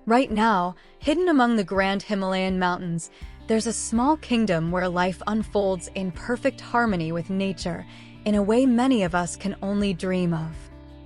Right now, hidden among the grand Himalayan mountains, there's a small kingdom where life unfolds in perfect harmony with nature, in a way many of us can only dream of.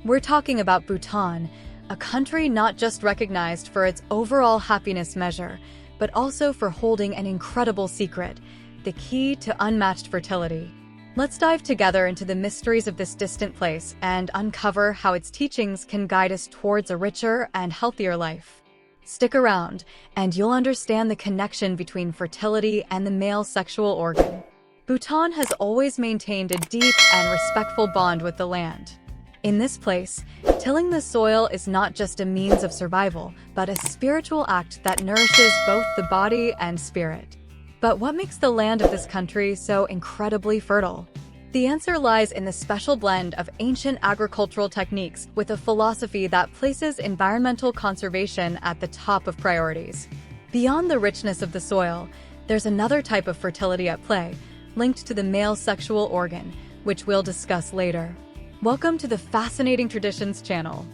We're talking about Bhutan, a country not just recognized for its overall happiness measure, but also for holding an incredible secret, the key to unmatched fertility. Let's dive together into the mysteries of this distant place and uncover how its teachings can guide us towards a richer and healthier life. Stick around, and you'll understand the connection between fertility and the male sexual organ. Bhutan has always maintained a deep and respectful bond with the land. In this place, tilling the soil is not just a means of survival, but a spiritual act that nourishes both the body and spirit. But what makes the land of this country so incredibly fertile? The answer lies in the special blend of ancient agricultural techniques with a philosophy that places environmental conservation at the top of priorities. Beyond the richness of the soil, there's another type of fertility at play, linked to the male sexual organ, which we'll discuss later. Welcome to the Fascinating Traditions channel.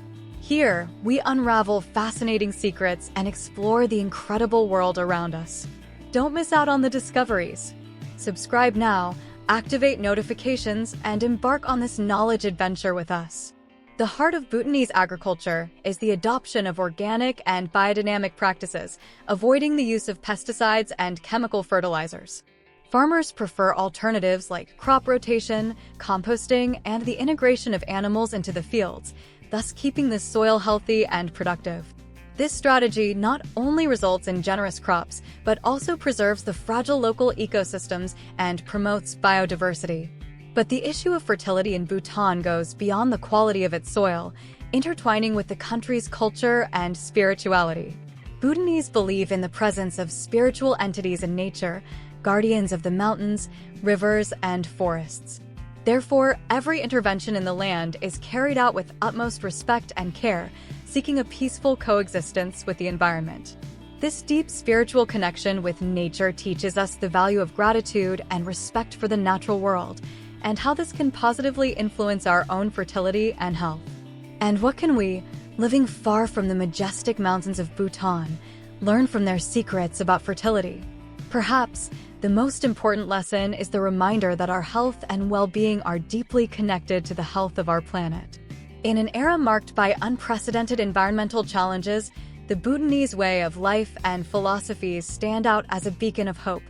Here, we unravel fascinating secrets and explore the incredible world around us. Don't miss out on the discoveries. Subscribe now, activate notifications, and embark on this knowledge adventure with us. The heart of Bhutanese agriculture is the adoption of organic and biodynamic practices, avoiding the use of pesticides and chemical fertilizers. Farmers prefer alternatives like crop rotation, composting, and the integration of animals into the fields, thus keeping the soil healthy and productive. This strategy not only results in generous crops, but also preserves the fragile local ecosystems and promotes biodiversity. But the issue of fertility in Bhutan goes beyond the quality of its soil, intertwining with the country's culture and spirituality. Bhutanese believe in the presence of spiritual entities in nature, guardians of the mountains, rivers, and forests. Therefore, every intervention in the land is carried out with utmost respect and care, seeking a peaceful coexistence with the environment. This deep spiritual connection with nature teaches us the value of gratitude and respect for the natural world, and how this can positively influence our own fertility and health. And what can we, living far from the majestic mountains of Bhutan, learn from their secrets about fertility? Perhaps, the most important lesson is the reminder that our health and well-being are deeply connected to the health of our planet. In an era marked by unprecedented environmental challenges, the Bhutanese way of life and philosophies stand out as a beacon of hope,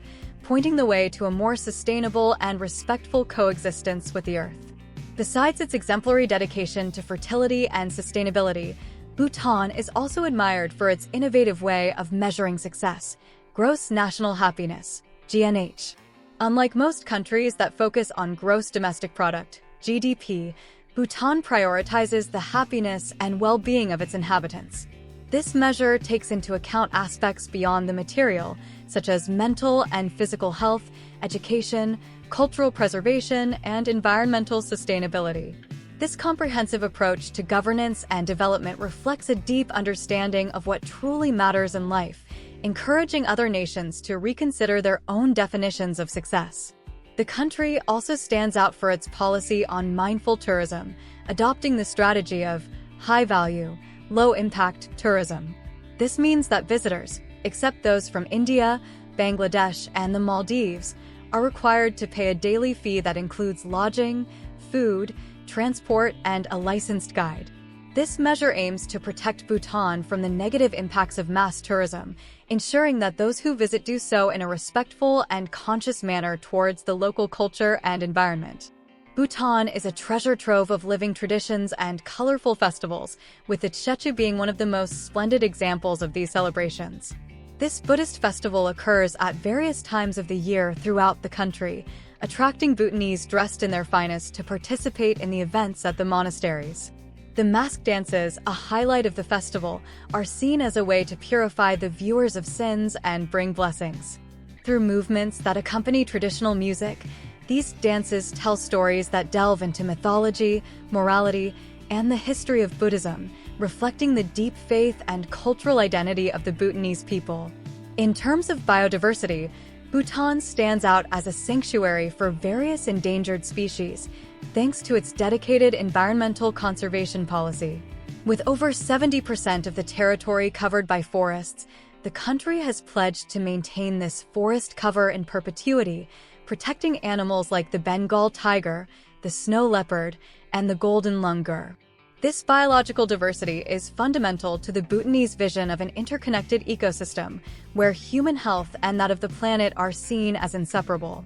pointing the way to a more sustainable and respectful coexistence with the earth. Besides its exemplary dedication to fertility and sustainability, Bhutan is also admired for its innovative way of measuring success, gross national happiness, GNH. Unlike most countries that focus on gross domestic product, GDP, Bhutan prioritizes the happiness and well-being of its inhabitants. This measure takes into account aspects beyond the material, such as mental and physical health, education, cultural preservation, and environmental sustainability. This comprehensive approach to governance and development reflects a deep understanding of what truly matters in life, encouraging other nations to reconsider their own definitions of success. The country also stands out for its policy on mindful tourism, adopting the strategy of high-value, low-impact tourism. This means that visitors, except those from India, Bangladesh, and the Maldives, are required to pay a daily fee that includes lodging, food, transport, and a licensed guide. This measure aims to protect Bhutan from the negative impacts of mass tourism, ensuring that those who visit do so in a respectful and conscious manner towards the local culture and environment. Bhutan is a treasure trove of living traditions and colorful festivals, with its Chechu being one of the most splendid examples of these celebrations. This Buddhist festival occurs at various times of the year throughout the country, attracting Bhutanese dressed in their finest to participate in the events at the monasteries. The mask dances, a highlight of the festival, are seen as a way to purify the viewers of sins and bring blessings. Through movements that accompany traditional music, these dances tell stories that delve into mythology, morality, and the history of Buddhism, reflecting the deep faith and cultural identity of the Bhutanese people. In terms of biodiversity, Bhutan stands out as a sanctuary for various endangered species, thanks to its dedicated environmental conservation policy. With over 70% of the territory covered by forests, the country has pledged to maintain this forest cover in perpetuity, protecting animals like the Bengal tiger, the snow leopard, and the golden langur. This biological diversity is fundamental to the Bhutanese vision of an interconnected ecosystem, where human health and that of the planet are seen as inseparable.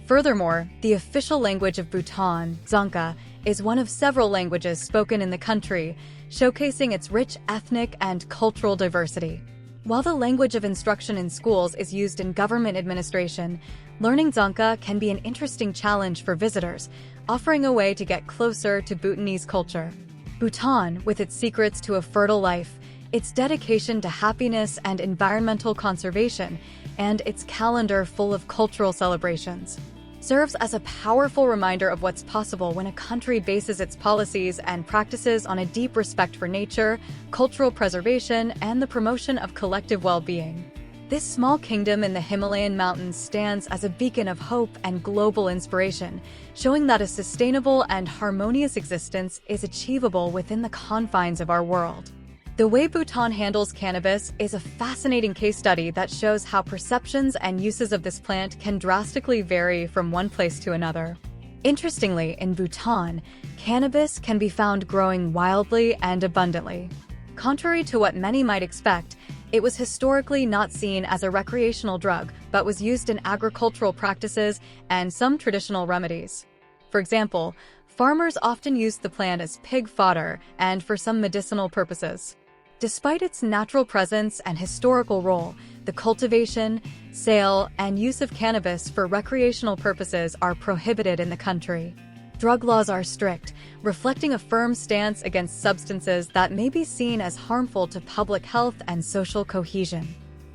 Furthermore, the official language of Bhutan, Dzongkha, is one of several languages spoken in the country, showcasing its rich ethnic and cultural diversity. While the language of instruction in schools is used in government administration, learning Dzongkha can be an interesting challenge for visitors, offering a way to get closer to Bhutanese culture. Bhutan, with its secrets to a fertile life, its dedication to happiness and environmental conservation, and its calendar full of cultural celebrations, serves as a powerful reminder of what's possible when a country bases its policies and practices on a deep respect for nature, cultural preservation, and the promotion of collective well-being. This small kingdom in the Himalayan mountains stands as a beacon of hope and global inspiration, showing that a sustainable and harmonious existence is achievable within the confines of our world. The way Bhutan handles cannabis is a fascinating case study that shows how perceptions and uses of this plant can drastically vary from one place to another. Interestingly, in Bhutan, cannabis can be found growing wildly and abundantly. Contrary to what many might expect, it was historically not seen as a recreational drug, but was used in agricultural practices and some traditional remedies. For example, farmers often used the plant as pig fodder and for some medicinal purposes. Despite its natural presence and historical role, the cultivation, sale, and use of cannabis for recreational purposes are prohibited in the country. Drug laws are strict, reflecting a firm stance against substances that may be seen as harmful to public health and social cohesion.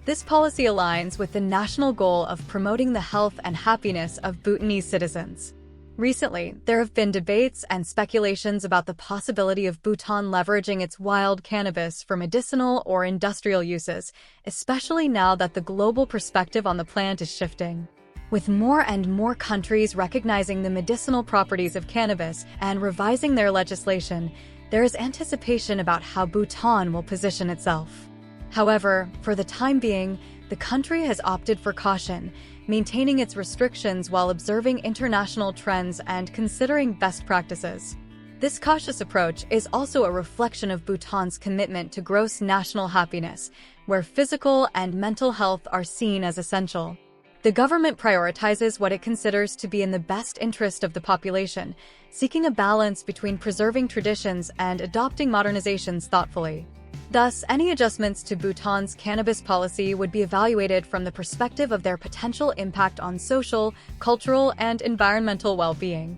This policy aligns with the national goal of promoting the health and happiness of Bhutanese citizens. Recently, there have been debates and speculations about the possibility of Bhutan leveraging its wild cannabis for medicinal or industrial uses, especially now that the global perspective on the plant is shifting. With more and more countries recognizing the medicinal properties of cannabis and revising their legislation, there is anticipation about how Bhutan will position itself. However, for the time being, the country has opted for caution, maintaining its restrictions while observing international trends and considering best practices. This cautious approach is also a reflection of Bhutan's commitment to gross national happiness, where physical and mental health are seen as essential. The government prioritizes what it considers to be in the best interest of the population, seeking a balance between preserving traditions and adopting modernizations thoughtfully. Thus, any adjustments to Bhutan's cannabis policy would be evaluated from the perspective of their potential impact on social, cultural, and environmental well-being.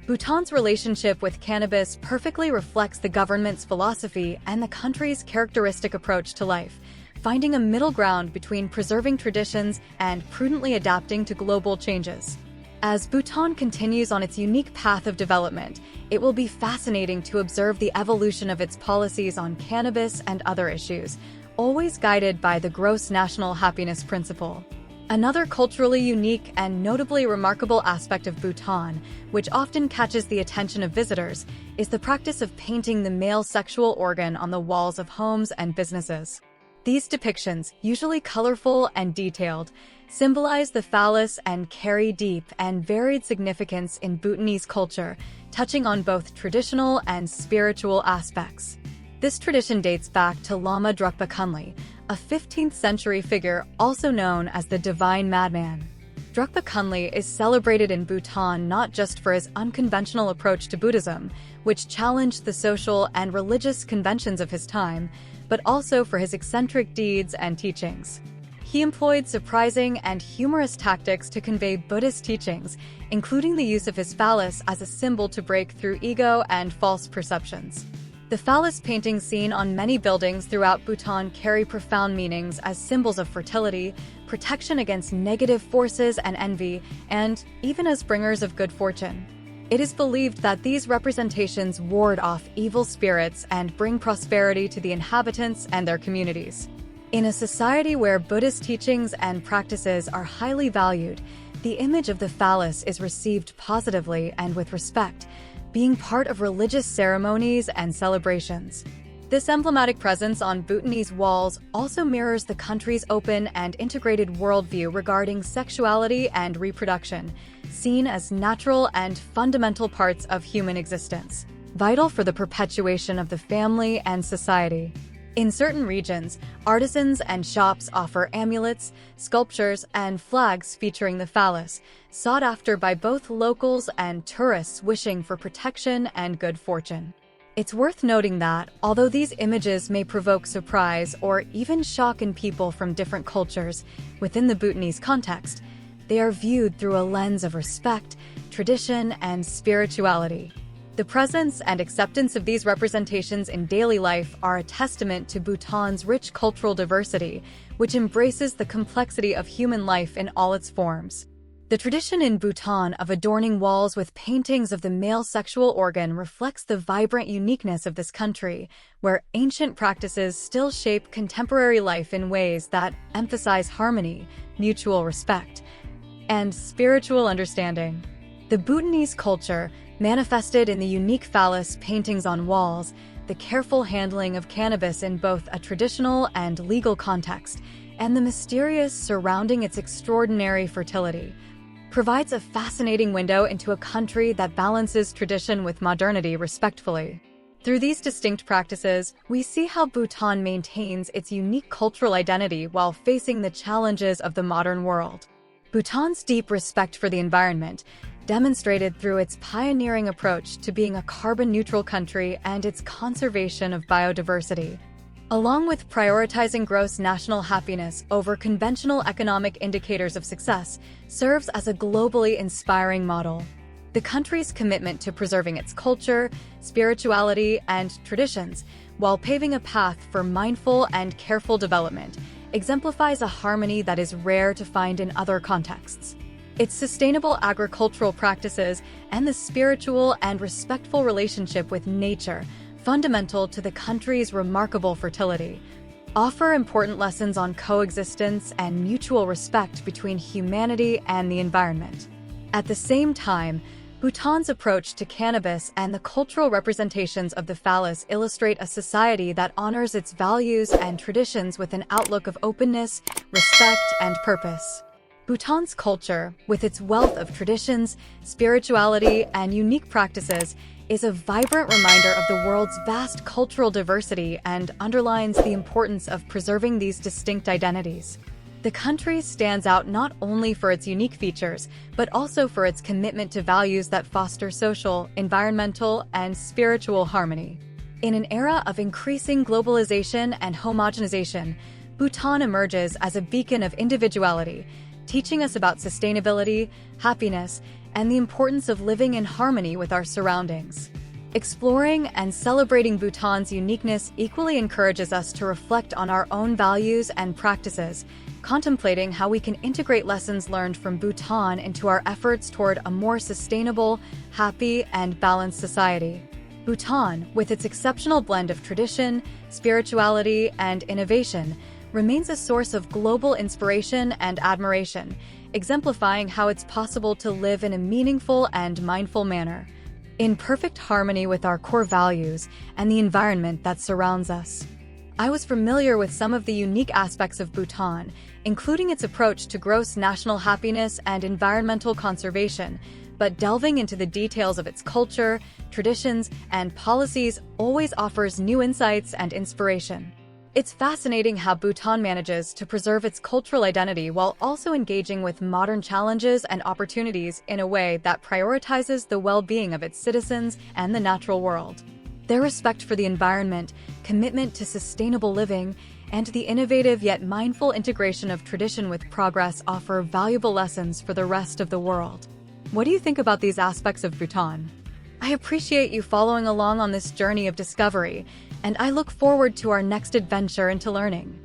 Bhutan's relationship with cannabis perfectly reflects the government's philosophy and the country's characteristic approach to life, finding a middle ground between preserving traditions and prudently adapting to global changes. As Bhutan continues on its unique path of development, it will be fascinating to observe the evolution of its policies on cannabis and other issues, always guided by the gross national happiness principle. Another culturally unique and notably remarkable aspect of Bhutan, which often catches the attention of visitors, is the practice of painting the male sexual organ on the walls of homes and businesses. These depictions, usually colorful and detailed, symbolize the phallus and carry deep and varied significance in Bhutanese culture, touching on both traditional and spiritual aspects. This tradition dates back to Lama Drukpa Kunli, a 15th century figure also known as the Divine Madman. Drukpa Kunli is celebrated in Bhutan not just for his unconventional approach to Buddhism, which challenged the social and religious conventions of his time, but also for his eccentric deeds and teachings. He employed surprising and humorous tactics to convey Buddhist teachings, including the use of his phallus as a symbol to break through ego and false perceptions. The phallus paintings seen on many buildings throughout Bhutan carry profound meanings as symbols of fertility, protection against negative forces and envy, and even as bringers of good fortune. It is believed that these representations ward off evil spirits and bring prosperity to the inhabitants and their communities. In a society where Buddhist teachings and practices are highly valued, the image of the phallus is received positively and with respect, being part of religious ceremonies and celebrations. This emblematic presence on Bhutanese walls also mirrors the country's open and integrated worldview regarding sexuality and reproduction, seen as natural and fundamental parts of human existence, vital for the perpetuation of the family and society. In certain regions, artisans and shops offer amulets, sculptures, and flags featuring the phallus, sought after by both locals and tourists wishing for protection and good fortune. It's worth noting that, although these images may provoke surprise or even shock in people from different cultures within the Bhutanese context, they are viewed through a lens of respect, tradition, and spirituality. The presence and acceptance of these representations in daily life are a testament to Bhutan's rich cultural diversity, which embraces the complexity of human life in all its forms. The tradition in Bhutan of adorning walls with paintings of the male sexual organ reflects the vibrant uniqueness of this country, where ancient practices still shape contemporary life in ways that emphasize harmony, mutual respect, and spiritual understanding. The Bhutanese culture, manifested in the unique phallus paintings on walls, the careful handling of cannabis in both a traditional and legal context, and the mysterious surrounding its extraordinary fertility, provides a fascinating window into a country that balances tradition with modernity respectfully. Through these distinct practices, we see how Bhutan maintains its unique cultural identity while facing the challenges of the modern world. Bhutan's deep respect for the environment, demonstrated through its pioneering approach to being a carbon-neutral country and its conservation of biodiversity, along with prioritizing gross national happiness over conventional economic indicators of success, serves as a globally inspiring model. The country's commitment to preserving its culture, spirituality, and traditions, while paving a path for mindful and careful development, exemplifies a harmony that is rare to find in other contexts. Its sustainable agricultural practices and the spiritual and respectful relationship with nature, fundamental to the country's remarkable fertility, offer important lessons on coexistence and mutual respect between humanity and the environment. At the same time, Bhutan's approach to cannabis and the cultural representations of the phallus illustrate a society that honors its values and traditions with an outlook of openness, respect, and purpose. Bhutan's culture, with its wealth of traditions, spirituality, and unique practices, is a vibrant reminder of the world's vast cultural diversity and underlines the importance of preserving these distinct identities. The country stands out not only for its unique features, but also for its commitment to values that foster social, environmental, and spiritual harmony. In an era of increasing globalization and homogenization, Bhutan emerges as a beacon of individuality, teaching us about sustainability, happiness, and the importance of living in harmony with our surroundings. Exploring and celebrating Bhutan's uniqueness equally encourages us to reflect on our own values and practices, contemplating how we can integrate lessons learned from Bhutan into our efforts toward a more sustainable, happy, and balanced society. Bhutan, with its exceptional blend of tradition, spirituality, and innovation, remains a source of global inspiration and admiration, exemplifying how it's possible to live in a meaningful and mindful manner, in perfect harmony with our core values and the environment that surrounds us. I was familiar with some of the unique aspects of Bhutan, including its approach to gross national happiness and environmental conservation, but delving into the details of its culture, traditions, and policies always offers new insights and inspiration. It's fascinating how Bhutan manages to preserve its cultural identity while also engaging with modern challenges and opportunities in a way that prioritizes the well-being of its citizens and the natural world. Their respect for the environment, commitment to sustainable living, and the innovative yet mindful integration of tradition with progress offer valuable lessons for the rest of the world. What do you think about these aspects of Bhutan? I appreciate you following along on this journey of discovery, and I look forward to our next adventure into learning.